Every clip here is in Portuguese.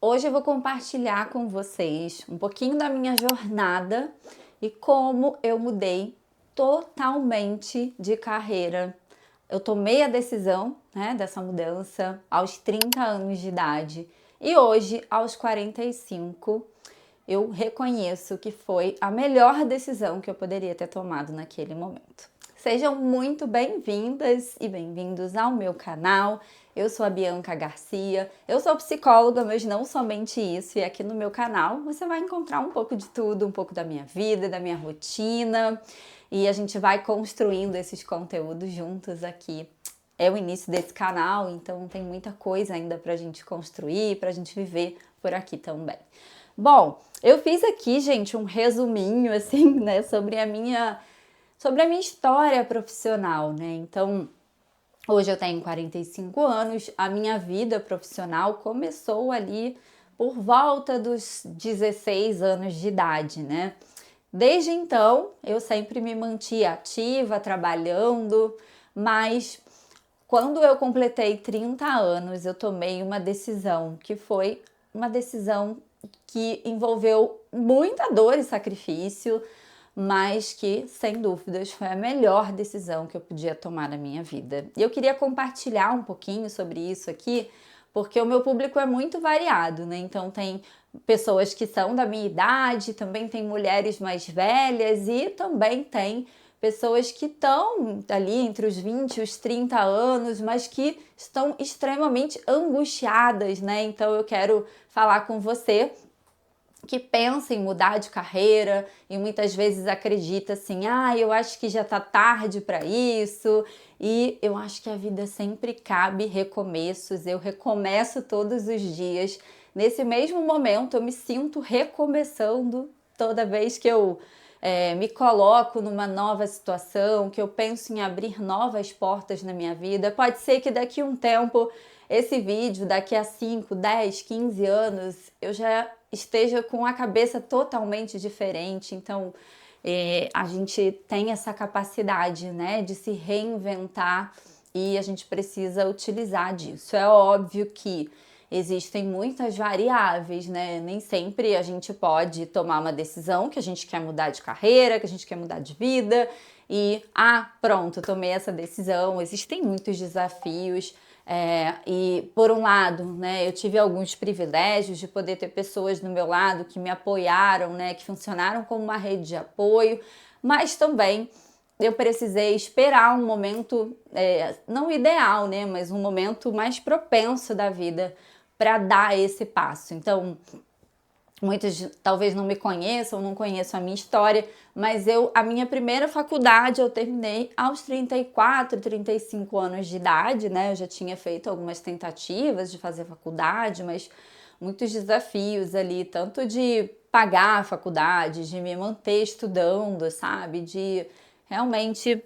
Hoje eu vou compartilhar com vocês um pouquinho da minha jornada e como eu mudei totalmente de carreira. Eu tomei a decisão, dessa mudança aos 30 anos de idade e hoje, aos 45, eu reconheço que foi a melhor decisão que eu poderia ter tomado naquele momento. Sejam muito bem-vindas e bem-vindos ao meu canal. Eu sou a Bianca Garcia, eu sou psicóloga, mas não somente isso. E aqui no meu canal você vai encontrar um pouco de tudo, um pouco da minha vida, da minha rotina. E a gente vai construindo esses conteúdos juntos aqui. É o início desse canal, então tem muita coisa ainda pra gente construir, pra gente viver por aqui também. Bom, eu fiz aqui, gente, um resuminho, assim, né, sobre a minha história profissional, né? Então, hoje eu tenho 45 anos, a minha vida profissional começou ali por volta dos 16 anos de idade, né? Desde então, eu sempre me mantia ativa, trabalhando, mas quando eu completei 30 anos, eu tomei uma decisão que foi uma decisão que envolveu muita dor e sacrifício, mas que, sem dúvidas, foi a melhor decisão que eu podia tomar na minha vida. E eu queria compartilhar um pouquinho sobre isso aqui, porque o meu público é muito variado, né? Então tem pessoas que são da minha idade, também tem mulheres mais velhas e também tem pessoas que estão ali entre os 20 e os 30 anos, mas que estão extremamente angustiadas, né? Então eu quero falar com você que pensa em mudar de carreira e muitas vezes acredita assim, eu acho que já tá tarde para isso. E eu acho que a vida sempre cabe recomeços, eu recomeço todos os dias. Nesse mesmo momento eu me sinto recomeçando toda vez que eu me coloco numa nova situação, que eu penso em abrir novas portas na minha vida. Pode ser que daqui a um tempo, esse vídeo, daqui a 5, 10, 15 anos, eu já esteja com a cabeça totalmente diferente. Então, a gente tem essa capacidade, né, de se reinventar e a gente precisa utilizar disso. É óbvio que existem muitas variáveis, né? Nem sempre a gente pode tomar uma decisão que a gente quer mudar de carreira, que a gente quer mudar de vida e, pronto, tomei essa decisão. Existem muitos desafios. E por um lado, né, eu tive alguns privilégios de poder ter pessoas do meu lado que me apoiaram, né, que funcionaram como uma rede de apoio, mas também eu precisei esperar um momento, não ideal, né, mas um momento mais propenso da vida para dar esse passo. Então, muitos talvez não me conheçam, não conheçam a minha história, mas a minha primeira faculdade eu terminei aos 34, 35 anos de idade, né? Eu já tinha feito algumas tentativas de fazer faculdade, mas muitos desafios ali, tanto de pagar a faculdade, de me manter estudando, sabe? De realmente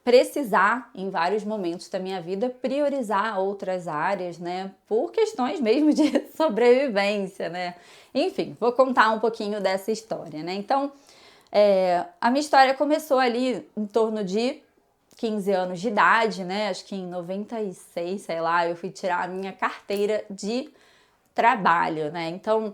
precisar, em vários momentos da minha vida, priorizar outras áreas, né? Por questões mesmo de sobrevivência, né? Enfim, vou contar um pouquinho dessa história, né? Então, a minha história começou ali em torno de 15 anos de idade, né? Acho que em 96, sei lá, eu fui tirar a minha carteira de trabalho, né? Então,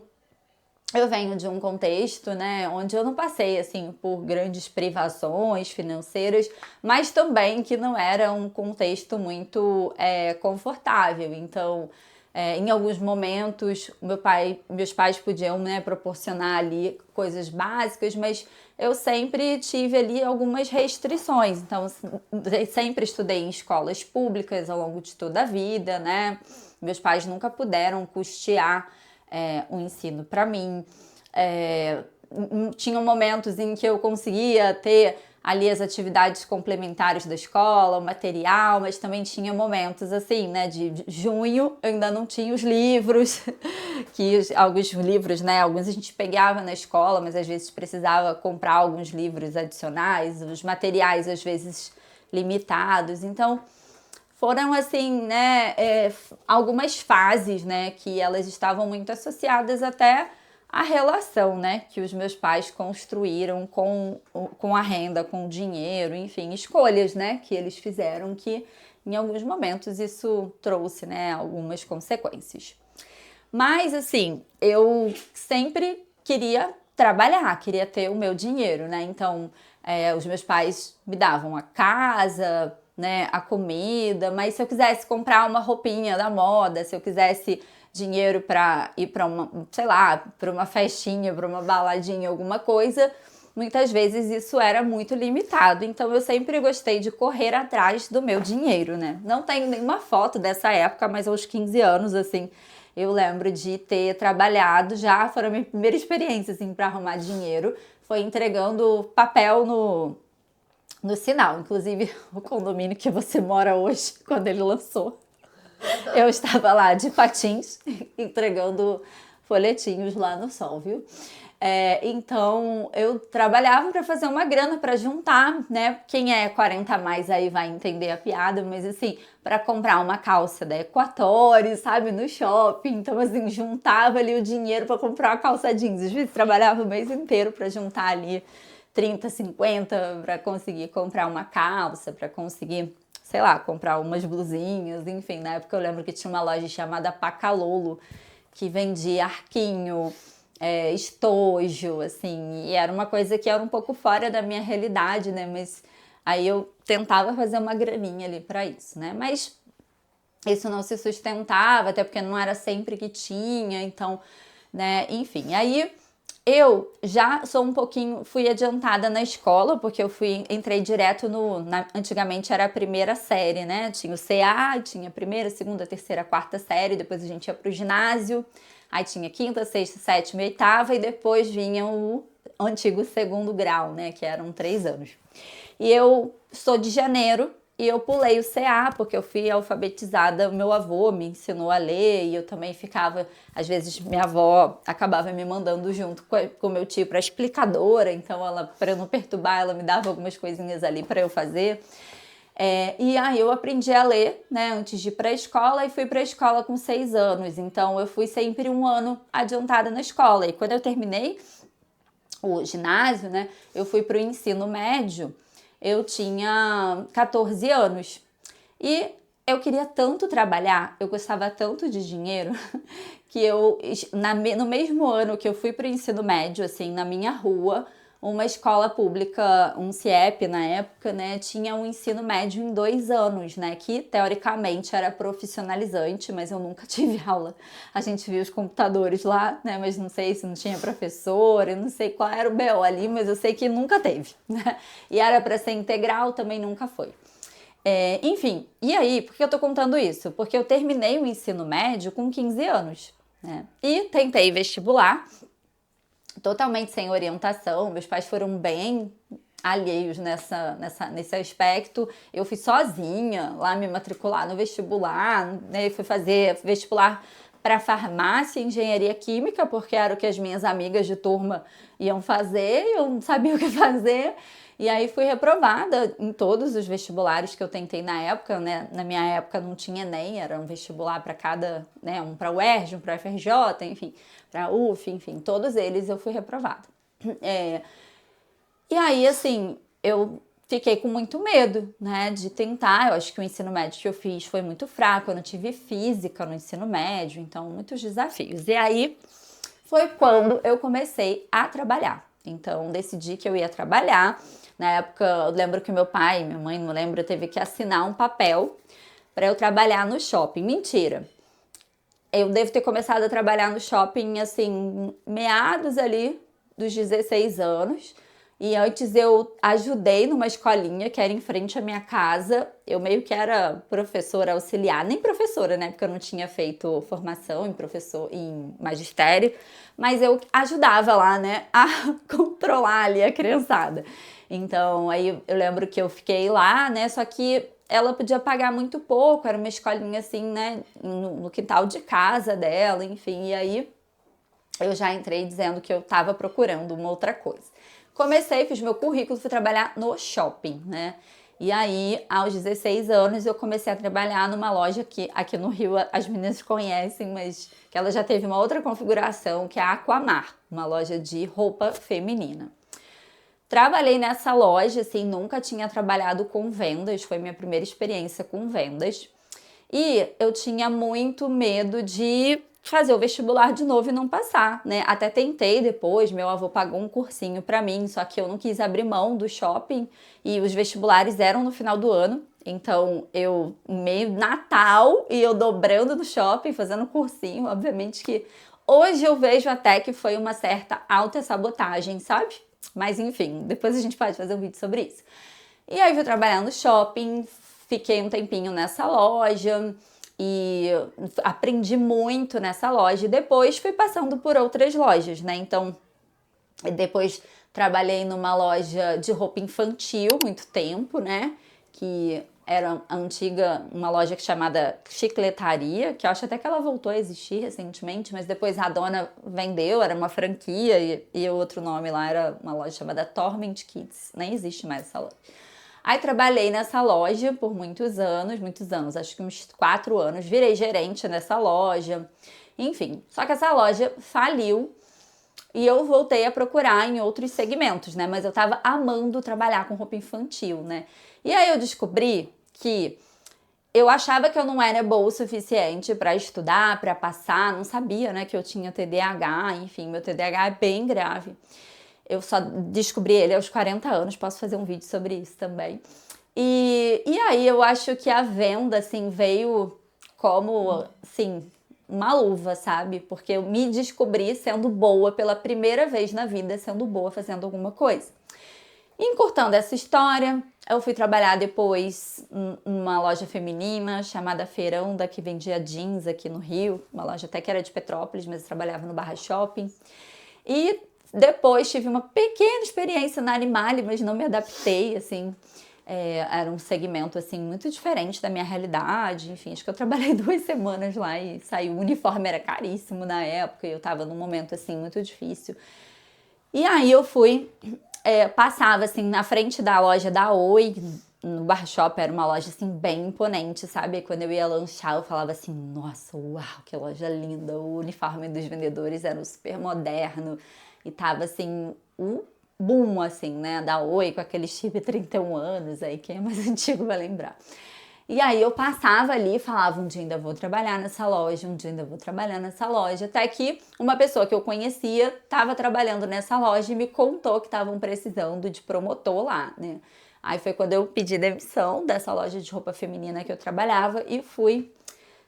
eu venho de um contexto, né, onde eu não passei, assim, por grandes privações financeiras, mas também que não era um contexto muito confortável. Então, em alguns momentos, meus pais podiam, né, proporcionar ali coisas básicas, mas eu sempre tive ali algumas restrições. Então, sempre estudei em escolas públicas ao longo de toda a vida, né? Meus pais nunca puderam custear o ensino para mim. Tinham momentos em que eu conseguia ter ali as atividades complementares da escola, o material, mas também tinha momentos assim, né, de junho eu ainda não tinha os livros, alguns livros, né, alguns a gente pegava na escola, mas às vezes precisava comprar alguns livros adicionais, os materiais às vezes limitados. Então, foram assim, né, algumas fases, né, que elas estavam muito associadas até à relação, né, que os meus pais construíram com a renda, com o dinheiro, enfim, escolhas, né, que eles fizeram que em alguns momentos isso trouxe, né, algumas consequências. Mas assim, eu sempre queria trabalhar, queria ter o meu dinheiro, né? Então, os meus pais me davam a casa, né, a comida, mas se eu quisesse comprar uma roupinha da moda, se eu quisesse dinheiro para ir para uma, sei lá, para uma festinha, para uma baladinha, alguma coisa, muitas vezes isso era muito limitado. Então eu sempre gostei de correr atrás do meu dinheiro, né? Não tenho nenhuma foto dessa época, mas aos 15 anos, assim, eu lembro de ter trabalhado, já foi a minha primeira experiência, assim, para arrumar dinheiro, foi entregando papel no sinal. Inclusive, o condomínio que você mora hoje, quando ele lançou, eu estava lá de patins, entregando folhetinhos lá no sol, viu? Então, eu trabalhava para fazer uma grana, para juntar, né? Quem é 40 a mais aí vai entender a piada, mas assim, para comprar uma calça da Equatorial, sabe, no shopping. Então, assim, juntava ali o dinheiro para comprar uma calça jeans. Às vezes, trabalhava o mês inteiro para juntar ali 30, 50 para conseguir comprar uma calça, para conseguir, sei lá, comprar umas blusinhas, enfim. Na época eu lembro que tinha uma loja chamada Pacalolo, que vendia arquinho, estojo, assim, e era uma coisa que era um pouco fora da minha realidade, né? Mas aí eu tentava fazer uma graninha ali para isso, né? Mas isso não se sustentava, até porque não era sempre que tinha, então, né? Enfim, aí eu já sou um pouquinho, fui adiantada na escola, porque entrei direto antigamente era a primeira série, né? Tinha o CA, tinha a primeira, segunda, terceira, quarta série, depois a gente ia pro ginásio, aí tinha quinta, sexta, sétima e oitava, e depois vinha o antigo segundo grau, né? Que eram 3 anos. E eu sou de Janeiro, e eu pulei o CA, porque eu fui alfabetizada, meu avô me ensinou a ler, e eu também ficava, às vezes minha avó acabava me mandando junto com meu tio para explicadora, então ela, para eu não perturbar, ela me dava algumas coisinhas ali para eu fazer. E aí eu aprendi a ler, né, antes de ir para a escola, e fui para a escola com 6 anos, então eu fui sempre um ano adiantada na escola, e quando eu terminei o ginásio, né, eu fui para o ensino médio, eu tinha 14 anos e eu queria tanto trabalhar, eu gostava tanto de dinheiro, que no mesmo ano que eu fui para o ensino médio, assim, na minha rua, uma escola pública, um CIEP na época, né, tinha um ensino médio em 2 anos, né, que teoricamente era profissionalizante, mas eu nunca tive aula. A gente via os computadores lá, né, mas não sei se não tinha professor, eu não sei qual era o BO ali, mas eu sei que nunca teve, né, e era para ser integral, também nunca foi. Enfim, e aí, por que eu tô contando isso? Porque eu terminei o ensino médio com 15 anos, né, e tentei vestibular, totalmente sem orientação, meus pais foram bem alheios nesse aspecto. Eu fui sozinha lá me matricular no vestibular, né? Fui fazer vestibular para farmácia e engenharia química, porque era o que as minhas amigas de turma iam fazer, eu não sabia o que fazer. E aí fui reprovada em todos os vestibulares que eu tentei na época, né? Na minha época não tinha Enem, era um vestibular para cada, né? Um para UERJ, um para UFRJ, enfim, para UF, enfim, todos eles eu fui reprovada. E aí, assim, eu fiquei com muito medo, né, de tentar. Eu acho que o ensino médio que eu fiz foi muito fraco, eu não tive física no ensino médio, então muitos desafios. E aí foi quando eu comecei a trabalhar. Então decidi que eu ia trabalhar. Na época, eu lembro que meu pai, minha mãe, não lembro, teve que assinar um papel para eu trabalhar no shopping. Mentira. Eu devo ter começado a trabalhar no shopping, assim, meados ali dos 16 anos. E antes eu ajudei numa escolinha que era em frente à minha casa. Eu meio que era professora auxiliar, nem professora, né? Porque eu não tinha feito formação em magistério. Mas eu ajudava lá, né? A controlar ali a criançada. Então, aí eu lembro que eu fiquei lá, né? Só que ela podia pagar muito pouco, era uma escolinha assim, né? No quintal de casa dela, enfim. E aí eu já entrei dizendo que eu estava procurando uma outra coisa. Comecei, fiz meu currículo, fui trabalhar no shopping, né? E aí, aos 16 anos, eu comecei a trabalhar numa loja que aqui no Rio as meninas conhecem, mas que ela já teve uma outra configuração, que é a Aquamar, uma loja de roupa feminina. Trabalhei nessa loja, assim, nunca tinha trabalhado com vendas, foi minha primeira experiência com vendas. E eu tinha muito medo de fazer o vestibular de novo e não passar, né? Até tentei depois, meu avô pagou um cursinho pra mim, só que eu não quis abrir mão do shopping e os vestibulares eram no final do ano. Então, eu, meio Natal, e eu dobrando no shopping, fazendo cursinho, obviamente que hoje eu vejo até que foi uma certa autossabotagem, sabe? Mas enfim, depois a gente pode fazer um vídeo sobre isso. E aí fui trabalhar no shopping, fiquei um tempinho nessa loja e aprendi muito nessa loja. E depois fui passando por outras lojas, né? Então, depois trabalhei numa loja de roupa infantil muito tempo, né? Que era a antiga, uma loja chamada Chicletaria, que eu acho até que ela voltou a existir recentemente, mas depois a dona vendeu, era uma franquia, e o outro nome lá era uma loja chamada Torment Kids. Nem existe mais essa loja. Aí trabalhei nessa loja por muitos anos, acho que uns 4 anos, virei gerente nessa loja, enfim. Só que essa loja faliu e eu voltei a procurar em outros segmentos, né? Mas eu tava amando trabalhar com roupa infantil, né? E aí eu descobri que eu achava que eu não era boa o suficiente para estudar, para passar, não sabia, né, que eu tinha TDAH, enfim, meu TDAH é bem grave. Eu só descobri ele aos 40 anos, posso fazer um vídeo sobre isso também. E aí eu acho que a venda, assim, veio como, assim, uma luva, sabe? Porque eu me descobri sendo boa pela primeira vez na vida, sendo boa fazendo alguma coisa. Encurtando essa história, eu fui trabalhar depois numa loja feminina chamada Feiranda, que vendia jeans aqui no Rio, uma loja até que era de Petrópolis, mas eu trabalhava no Barra Shopping. E depois tive uma pequena experiência na Animale, mas não me adaptei, assim, era um segmento, assim, muito diferente da minha realidade, enfim, acho que eu trabalhei 2 semanas lá e saí, o uniforme era caríssimo na época e eu tava num momento, assim, muito difícil. E aí eu fui, passava, assim, na frente da loja da Oi, no Bar Shop, era uma loja, assim, bem imponente, sabe? Quando eu ia lanchar, eu falava assim, nossa, uau, que loja linda, o uniforme dos vendedores era super moderno e tava, assim, um boom, assim, né, da Oi, com aquele chip 31 anos, aí quem é mais antigo vai lembrar. E aí eu passava ali e falava, um dia ainda vou trabalhar nessa loja, um dia ainda vou trabalhar nessa loja, até que uma pessoa que eu conhecia estava trabalhando nessa loja e me contou que estavam precisando de promotor lá, né? Aí foi quando eu pedi demissão dessa loja de roupa feminina que eu trabalhava e fui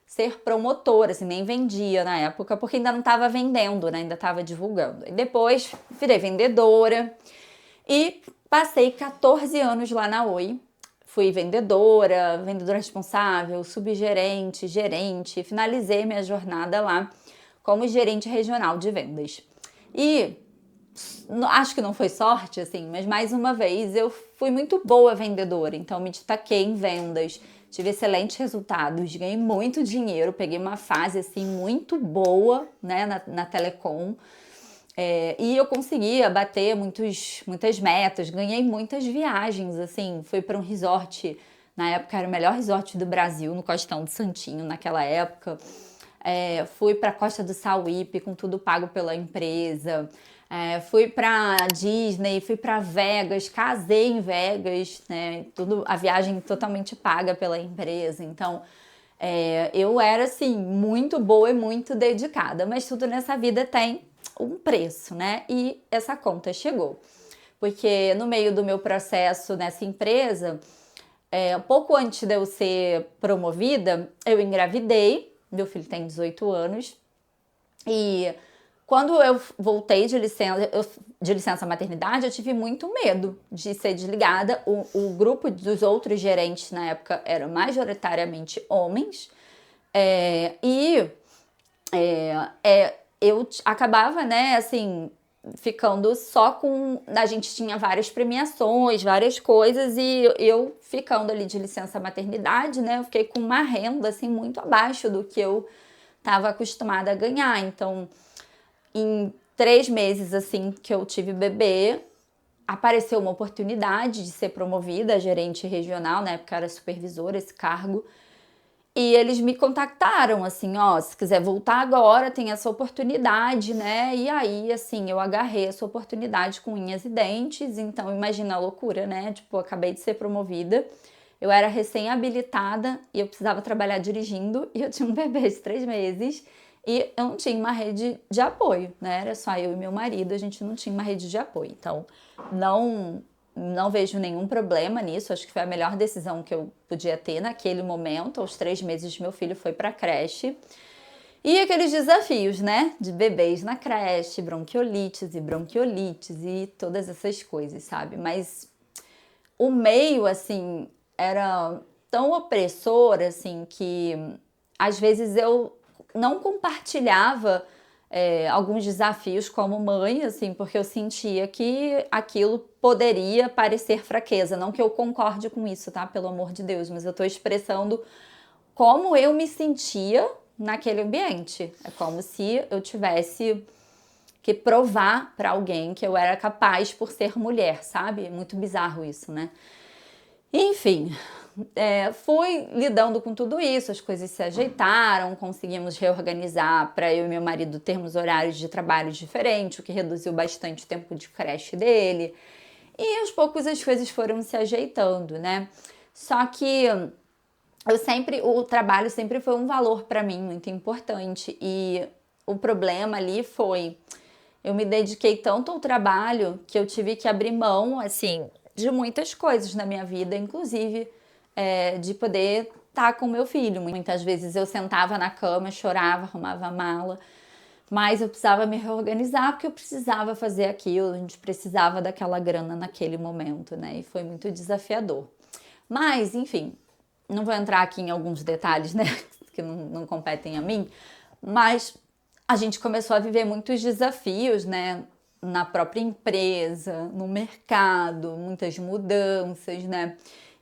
ser promotora, assim, nem vendia na época, porque ainda não estava vendendo, né? Ainda estava divulgando. E depois virei vendedora e passei 14 anos lá na Oi. Fui vendedora responsável, subgerente, gerente, finalizei minha jornada lá como gerente regional de vendas. E acho que não foi sorte, assim, mas mais uma vez eu fui muito boa vendedora, então me destaquei em vendas, tive excelentes resultados, ganhei muito dinheiro, peguei uma fase, assim, muito boa, né, na Telecom, e eu conseguia bater muitas metas, ganhei muitas viagens, assim, fui para um resort, na época era o melhor resort do Brasil, no Costão de Santinho, naquela época. Fui para a Costa do Sauípe com tudo pago pela empresa. Fui para Disney, fui para Vegas, casei em Vegas, né? Tudo, a viagem totalmente paga pela empresa. Então, eu era assim muito boa e muito dedicada, mas tudo nessa vida tem um preço, né? E essa conta chegou, porque no meio do meu processo nessa empresa, pouco antes de eu ser promovida, eu engravidei. Meu filho tem 18 anos e quando eu voltei de licença maternidade, eu tive muito medo de ser desligada. O grupo dos outros gerentes na época era majoritariamente homens, eu acabava, né, assim, ficando só com... A gente tinha várias premiações, várias coisas, e eu ficando ali de licença maternidade, né, eu fiquei com uma renda, assim, muito abaixo do que eu estava acostumada a ganhar. Então, em 3 meses, assim, que eu tive bebê, apareceu uma oportunidade de ser promovida a gerente regional, na época era supervisora esse cargo, e eles me contactaram, assim, ó, se quiser voltar agora, tem essa oportunidade, né? E aí, assim, eu agarrei essa oportunidade com unhas e dentes, então imagina a loucura, né? Tipo, eu acabei de ser promovida, eu era recém-habilitada e eu precisava trabalhar dirigindo e eu tinha um bebê de 3 meses. e eu não tinha uma rede de apoio, né? Era só eu e meu marido, a gente não tinha uma rede de apoio. Então, não vejo nenhum problema nisso. Acho que foi a melhor decisão que eu podia ter naquele momento. Aos 3 meses, meu filho foi para a creche. E aqueles desafios, né? De bebês na creche, bronquiolites e todas essas coisas, sabe? Mas o meio, assim, era tão opressor, assim, que às vezes eu não compartilhava alguns desafios como mãe, assim, porque eu sentia que aquilo poderia parecer fraqueza. Não que eu concorde com isso, tá? Pelo amor de Deus, mas eu tô expressando como eu me sentia naquele ambiente. É como se eu tivesse que provar para alguém que eu era capaz por ser mulher, sabe? É muito bizarro isso, né? Enfim, fui lidando com tudo isso, as coisas se ajeitaram, conseguimos reorganizar para eu e meu marido termos horários de trabalho diferentes, o que reduziu bastante o tempo de creche dele. E aos poucos as coisas foram se ajeitando, né? Só que o trabalho sempre foi um valor para mim muito importante e o problema ali foi eu me dediquei tanto ao trabalho que eu tive que abrir mão, assim, de muitas coisas na minha vida, inclusive de poder estar com meu filho. Muitas vezes eu sentava na cama, chorava, arrumava a mala, mas eu precisava me reorganizar porque eu precisava fazer aquilo, a gente precisava daquela grana naquele momento, né? E foi muito desafiador. Mas, enfim, não vou entrar aqui em alguns detalhes, né, que não competem a mim, mas a gente começou a viver muitos desafios, né, na própria empresa, no mercado, muitas mudanças, né,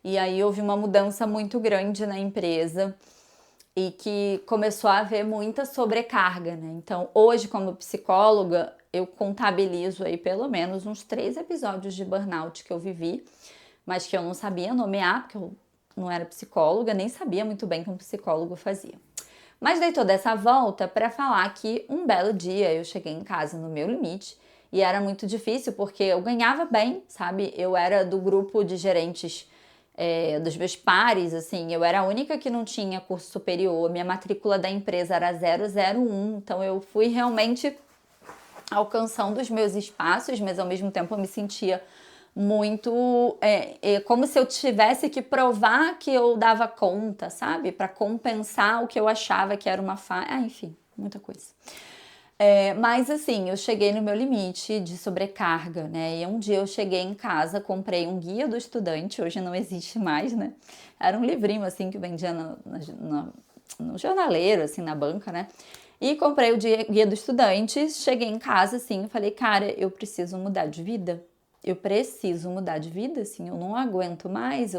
e aí houve uma mudança muito grande na empresa e que começou a haver muita sobrecarga, né, então hoje como psicóloga eu contabilizo aí pelo menos uns 3 episódios de burnout que eu vivi, mas que eu não sabia nomear, porque eu não era psicóloga, nem sabia muito bem como psicólogo fazia. Mas dei toda essa volta para falar que um belo dia eu cheguei em casa no meu limite e era muito difícil porque eu ganhava bem, sabe? Eu era do grupo de gerentes dos meus pares, assim, eu era a única que não tinha curso superior, minha matrícula da empresa era 001, então eu fui realmente alcançando os meus espaços, mas ao mesmo tempo eu me sentia muito como se eu tivesse que provar que eu dava conta, sabe? Para compensar o que eu achava que era uma falha. Enfim, muita coisa. Mas assim, eu cheguei no meu limite de sobrecarga, né? E um dia eu cheguei em casa, comprei um guia do estudante, hoje não existe mais, né? Era um livrinho assim que vendia no jornaleiro, assim, na banca, né? E comprei o guia do estudante, cheguei em casa assim, e falei, cara, eu preciso mudar de vida. Eu preciso mudar de vida, assim, eu não aguento mais,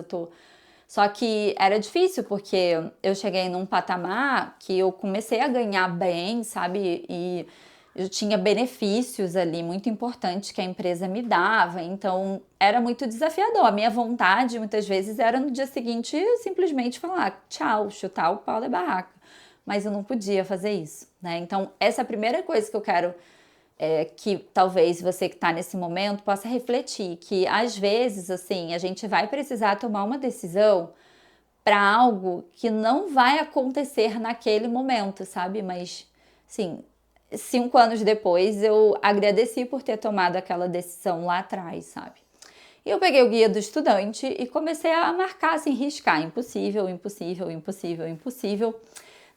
Só que era difícil, porque eu cheguei num patamar que eu comecei a ganhar bem, sabe? E eu tinha benefícios ali muito importantes que a empresa me dava, então era muito desafiador. A minha vontade, muitas vezes, era no dia seguinte simplesmente falar tchau, chutar o pau da barraca. Mas eu não podia fazer isso, né? Então, essa é a primeira coisa que eu quero que talvez você que está nesse momento possa refletir, que às vezes, assim, a gente vai precisar tomar uma decisão para algo que não vai acontecer naquele momento, sabe? Mas, sim, 5 anos depois eu agradeci por ter tomado aquela decisão lá atrás, sabe? E eu peguei o guia do estudante e comecei a marcar, assim, riscar, impossível, impossível, impossível, impossível.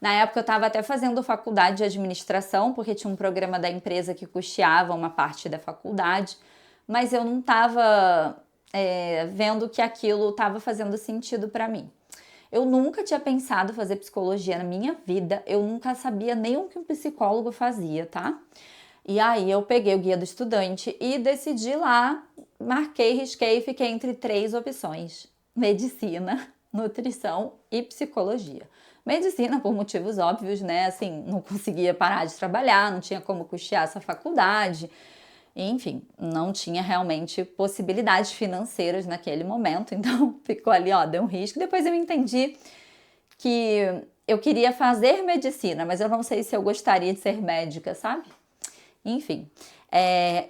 Na época eu estava até fazendo faculdade de administração, porque tinha um programa da empresa que custeava uma parte da faculdade, mas eu não estava vendo que aquilo estava fazendo sentido para mim. Eu nunca tinha pensado fazer psicologia na minha vida, eu nunca sabia nem o que um psicólogo fazia, tá? E aí eu peguei o guia do estudante e decidi lá, marquei, risquei e fiquei entre 3 opções: medicina, nutrição e psicologia. Medicina, por motivos óbvios, né? Assim, não conseguia parar de trabalhar, não tinha como custear essa faculdade. Enfim, não tinha realmente possibilidades financeiras naquele momento. Então, ficou ali, ó, deu um risco. Depois eu entendi que eu queria fazer medicina, mas eu não sei se eu gostaria de ser médica, sabe? Enfim,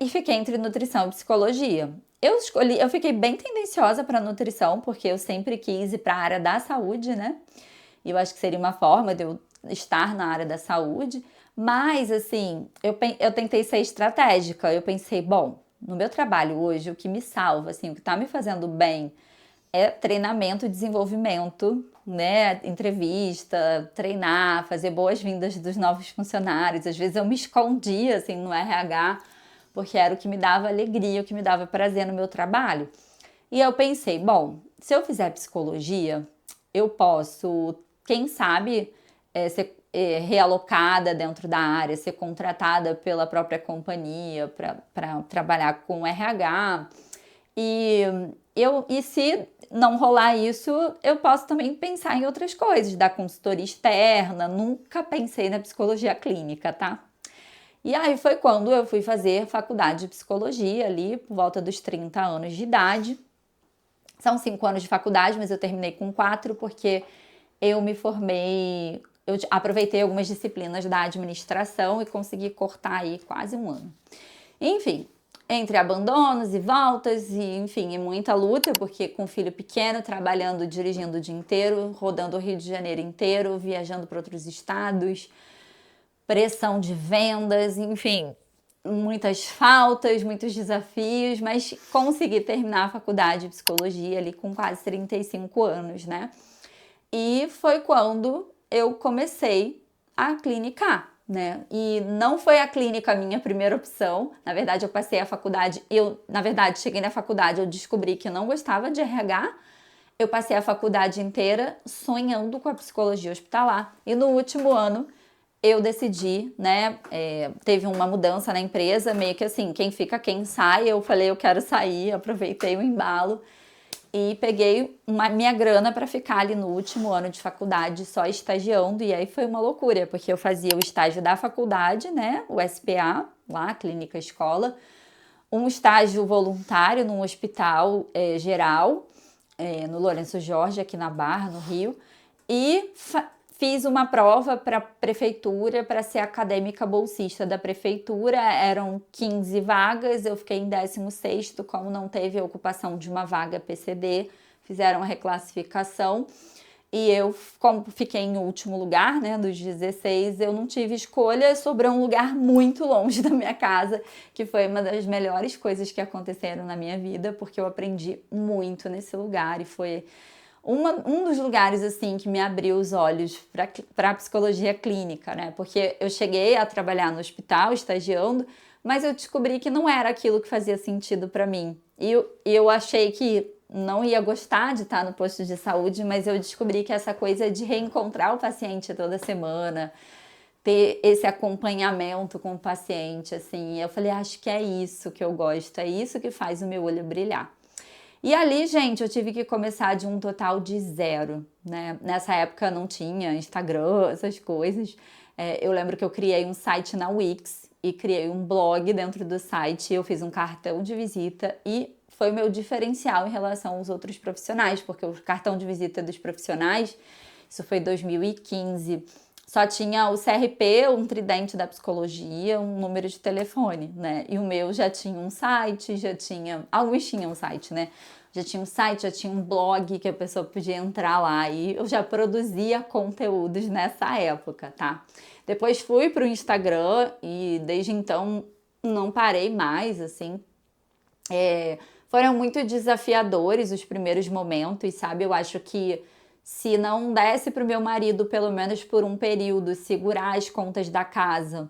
e fiquei entre nutrição e psicologia. Eu fiquei bem tendenciosa para nutrição, porque eu sempre quis ir para a área da saúde, né? E eu acho que seria uma forma de eu estar na área da saúde, Mas, assim, eu tentei ser estratégica. Eu pensei, bom, no meu trabalho hoje, o que me salva, assim, o que tá me fazendo bem é treinamento e desenvolvimento, né? Entrevista, treinar, fazer boas-vindas dos novos funcionários. Às vezes eu me escondia, assim, no RH, porque era o que me dava alegria, o que me dava prazer no meu trabalho. E eu pensei, bom, se eu fizer psicologia, eu posso, quem sabe, ser realocada dentro da área, ser contratada pela própria companhia para trabalhar com RH. E, e se não rolar isso, eu posso também pensar em outras coisas, da consultoria externa. Nunca pensei na psicologia clínica, tá? E aí foi quando eu fui fazer faculdade de psicologia ali, por volta dos 30 anos de idade. São 5 anos de faculdade, mas eu terminei com 4 porque eu me formei, eu aproveitei algumas disciplinas da administração e consegui cortar aí quase um ano. Enfim, entre abandonos e voltas e, enfim, e muita luta, porque com filho pequeno, trabalhando, dirigindo o dia inteiro, rodando o Rio de Janeiro inteiro, viajando para outros estados, pressão de vendas, enfim, muitas faltas, muitos desafios, mas consegui terminar a faculdade de psicologia ali com quase 35 anos, né? E foi quando eu comecei a clinicar, né? E não foi a clínica a minha primeira opção. Na verdade, eu passei a faculdade, cheguei na faculdade, eu descobri que eu não gostava de RH. Eu passei a faculdade inteira sonhando com a psicologia hospitalar. E no último ano eu decidi, né? Teve uma mudança na empresa, meio que assim, quem fica, quem sai. Eu falei, eu quero sair, aproveitei o embalo e peguei minha grana para ficar ali no último ano de faculdade só estagiando. E aí foi uma loucura, porque eu fazia o estágio da faculdade, né? O SPA, lá, Clínica Escola, um estágio voluntário num hospital geral, no Lourenço Jorge, aqui na Barra, no Rio, e fiz uma prova para a prefeitura para ser acadêmica bolsista da prefeitura. Eram 15 vagas, eu fiquei em 16º, como não teve a ocupação de uma vaga PCD, fizeram a reclassificação. E eu, como fiquei em último lugar, né, dos 16, eu não tive escolha, sobrou um lugar muito longe da minha casa, que foi uma das melhores coisas que aconteceram na minha vida, porque eu aprendi muito nesse lugar e foi um dos lugares, assim, que me abriu os olhos para a psicologia clínica, né? Porque eu cheguei a trabalhar no hospital, estagiando, mas eu descobri que não era aquilo que fazia sentido para mim. E eu achei que não ia gostar de estar no posto de saúde, mas eu descobri que essa coisa de reencontrar o paciente toda semana, ter esse acompanhamento com o paciente, assim, eu falei, acho que é isso que eu gosto, é isso que faz o meu olho brilhar. E ali, gente, eu tive que começar de um total de zero, né? Nessa época não tinha Instagram, essas coisas. Eu lembro que eu criei um site na Wix e criei um blog dentro do site. Eu fiz um cartão de visita e foi o meu diferencial em relação aos outros profissionais, porque o cartão de visita dos profissionais, isso foi 2015, só tinha o CRP, um tridente da psicologia, um número de telefone, né? E o meu já tinha um site, alguns tinham um site, né? Já tinha um site, já tinha um blog que a pessoa podia entrar lá e eu já produzia conteúdos nessa época, tá? Depois fui para o Instagram e desde então não parei mais, assim. Foram muito desafiadores os primeiros momentos, sabe? Eu acho que se não desse para o meu marido, pelo menos por um período, segurar as contas da casa,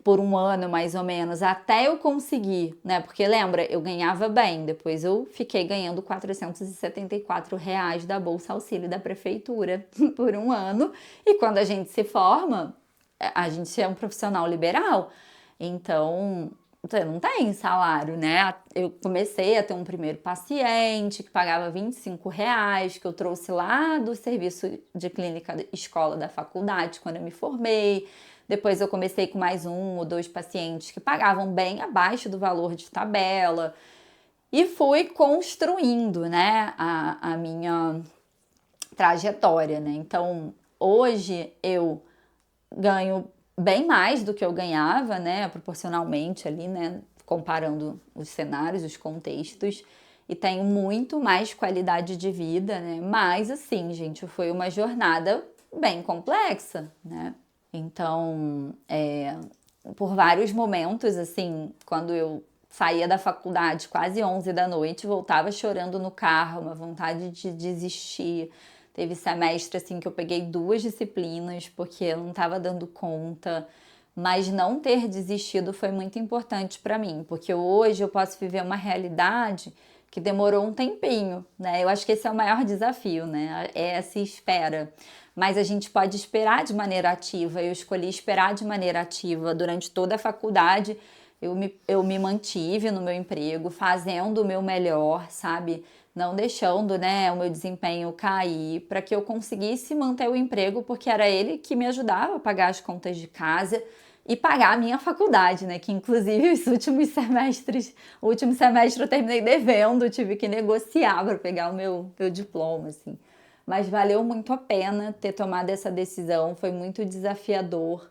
por um ano mais ou menos, até eu conseguir, né? Porque lembra, eu ganhava bem, depois eu fiquei ganhando R$ 474 da Bolsa Auxílio da Prefeitura por um ano. E quando a gente se forma, a gente é um profissional liberal, então você não tem salário, né? Eu comecei a ter um primeiro paciente que pagava R$ 25, que eu trouxe lá do serviço de clínica escola da faculdade, quando eu me formei. Depois eu comecei com mais 1 ou 2 pacientes que pagavam bem abaixo do valor de tabela. E fui construindo, né, a minha trajetória, né? Então, hoje eu ganho bem mais do que eu ganhava, né, proporcionalmente ali, né, comparando os cenários, os contextos, e tenho muito mais qualidade de vida, né? Mas assim, gente, foi uma jornada bem complexa, né? Então, por vários momentos, assim, quando eu saía da faculdade quase 11 da noite, voltava chorando no carro, uma vontade de desistir. Teve semestre, assim, que eu peguei 2 disciplinas porque eu não estava dando conta. Mas não ter desistido foi muito importante para mim, porque hoje eu posso viver uma realidade que demorou um tempinho, né? Eu acho que esse é o maior desafio, né? É essa espera. Mas a gente pode esperar de maneira ativa. Eu escolhi esperar de maneira ativa durante toda a faculdade. Eu me mantive no meu emprego, fazendo o meu melhor, sabe? Não deixando, né, o meu desempenho cair, para que eu conseguisse manter o emprego, porque era ele que me ajudava a pagar as contas de casa e pagar a minha faculdade, né? Que inclusive os últimos semestres, o último semestre eu terminei devendo, tive que negociar para pegar o meu diploma, assim. Mas valeu muito a pena ter tomado essa decisão, foi muito desafiador.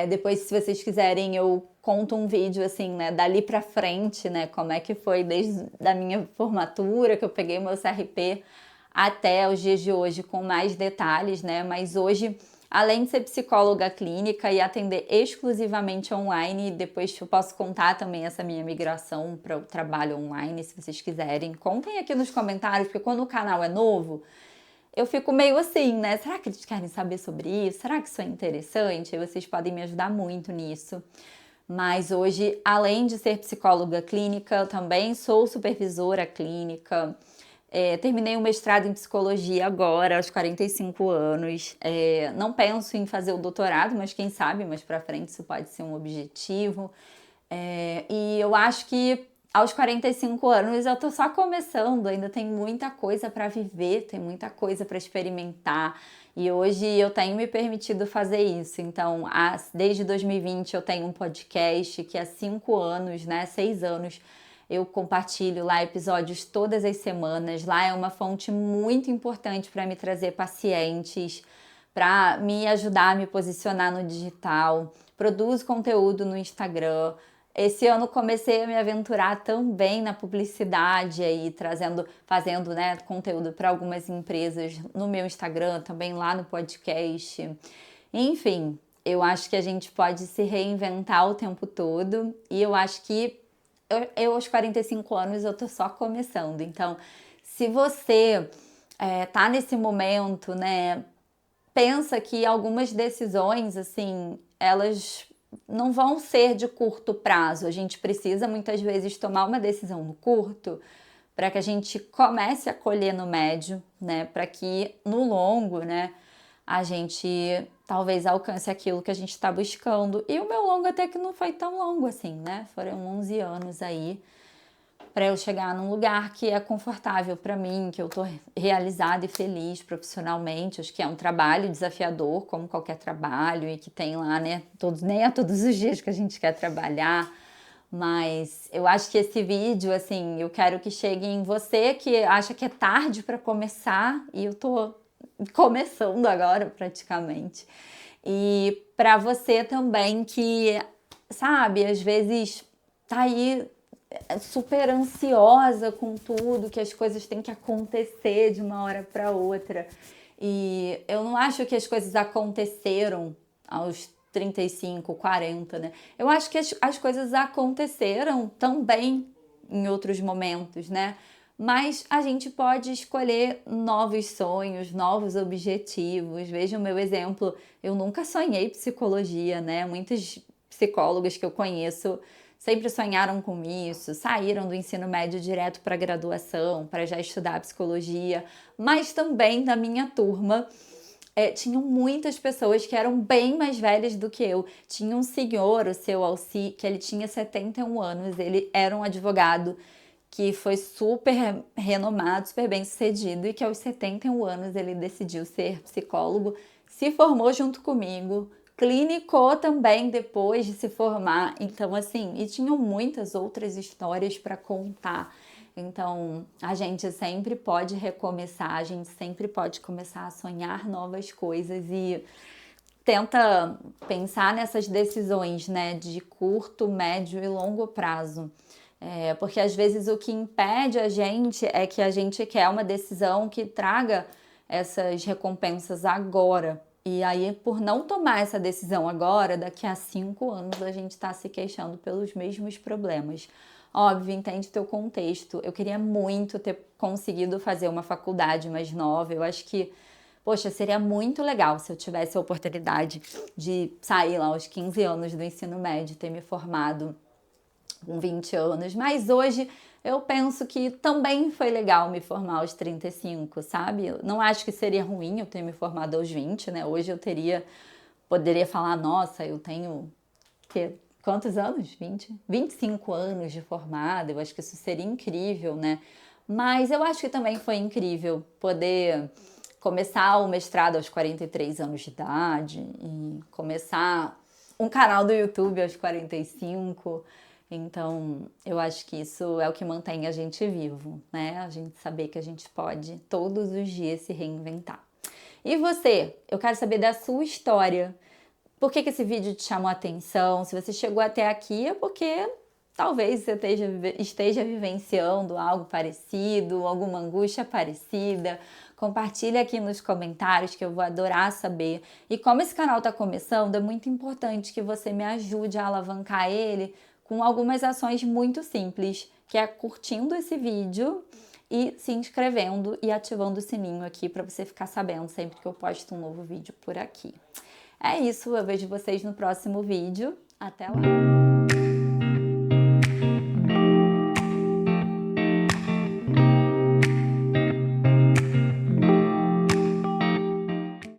Depois, se vocês quiserem, eu conto um vídeo assim, né, dali pra frente, né, como é que foi desde a minha formatura, que eu peguei o meu CRP, até os dias de hoje, com mais detalhes, né, mas hoje, além de ser psicóloga clínica e atender exclusivamente online, depois eu posso contar também essa minha migração para o trabalho online, se vocês quiserem. Contem aqui nos comentários, porque quando o canal é novo, eu fico meio assim, né? Será que eles querem saber sobre isso? Será que isso é interessante? E vocês podem me ajudar muito nisso. Mas hoje, além de ser psicóloga clínica, eu também sou supervisora clínica. Terminei um mestrado em psicologia agora, aos 45 anos. Não penso em fazer o doutorado, mas quem sabe mais pra frente isso pode ser um objetivo. E eu acho que aos 45 anos eu tô só começando, ainda tem muita coisa para viver, tem muita coisa para experimentar. E hoje eu tenho me permitido fazer isso. Então, desde 2020 eu tenho um podcast que há 5 anos, né, 6 anos, eu compartilho lá episódios todas as semanas. Lá é uma fonte muito importante para me trazer pacientes, para me ajudar a me posicionar no digital. Produzo conteúdo no Instagram. Esse ano comecei a me aventurar também na publicidade aí, fazendo, né, conteúdo para algumas empresas no meu Instagram, também lá no podcast. Enfim, eu acho que a gente pode se reinventar o tempo todo e eu acho que eu aos 45 anos eu tô só começando. Então, se você tá nesse momento, né, pensa que algumas decisões, assim, elas não vão ser de curto prazo. A gente precisa muitas vezes tomar uma decisão no curto para que a gente comece a colher no médio, né? Para que no longo, né, a gente talvez alcance aquilo que a gente está buscando. E o meu longo até que não foi tão longo assim, né? Foram 11 anos aí para eu chegar num lugar que é confortável para mim, que eu tô realizada e feliz profissionalmente. Acho que é um trabalho desafiador, como qualquer trabalho, e que tem lá, né, nem é todos os dias que a gente quer trabalhar. Mas eu acho que esse vídeo, assim, eu quero que chegue em você que acha que é tarde para começar, e eu tô começando agora praticamente. E para você também que, sabe, às vezes tá aí super ansiosa com tudo, que as coisas têm que acontecer de uma hora para outra. E eu não acho que as coisas aconteceram aos 35, 40, né? Eu acho que as coisas aconteceram também em outros momentos, né? Mas a gente pode escolher novos sonhos, novos objetivos. Veja o meu exemplo, eu nunca sonhei psicologia, né? Muitos psicólogos que eu conheço sempre sonharam com isso, saíram do ensino médio direto para a graduação, para já estudar psicologia, mas também da minha turma tinham muitas pessoas que eram bem mais velhas do que eu. Tinha um senhor, o seu Alci, que ele tinha 71 anos, ele era um advogado que foi super renomado, super bem sucedido e que aos 71 anos ele decidiu ser psicólogo, se formou junto comigo, clinicou também depois de se formar. Então, assim, e tinham muitas outras histórias para contar. Então, a gente sempre pode recomeçar, a gente sempre pode começar a sonhar novas coisas e tenta pensar nessas decisões, né, de curto, médio e longo prazo. Porque às vezes o que impede a gente é que a gente quer uma decisão que traga essas recompensas agora, E aí, por não tomar essa decisão agora, daqui a 5 anos a gente tá se queixando pelos mesmos problemas. Óbvio, entende o teu contexto. Eu queria muito ter conseguido fazer uma faculdade mais nova. Eu acho que, poxa, seria muito legal se eu tivesse a oportunidade de sair lá aos 15 anos do ensino médio, ter me formado com 20 anos, mas hoje eu penso que também foi legal me formar aos 35, sabe? Eu não acho que seria ruim eu ter me formado aos 20, né? Hoje eu poderia falar, nossa, eu tenho quantos anos? 20? 25 anos de formada, eu acho que isso seria incrível, né? Mas eu acho que também foi incrível poder começar o mestrado aos 43 anos de idade e começar um canal do YouTube aos 45. Então, eu acho que isso é o que mantém a gente vivo, né? A gente saber que a gente pode todos os dias se reinventar. E você? Eu quero saber da sua história. Por que esse vídeo te chamou a atenção? Se você chegou até aqui é porque talvez você esteja vivenciando algo parecido, alguma angústia parecida. Compartilha aqui nos comentários que eu vou adorar saber. E como esse canal está começando, é muito importante que você me ajude a alavancar ele com algumas ações muito simples, que é curtindo esse vídeo e se inscrevendo e ativando o sininho aqui para você ficar sabendo sempre que eu posto um novo vídeo por aqui. É isso, eu vejo vocês no próximo vídeo. Até lá!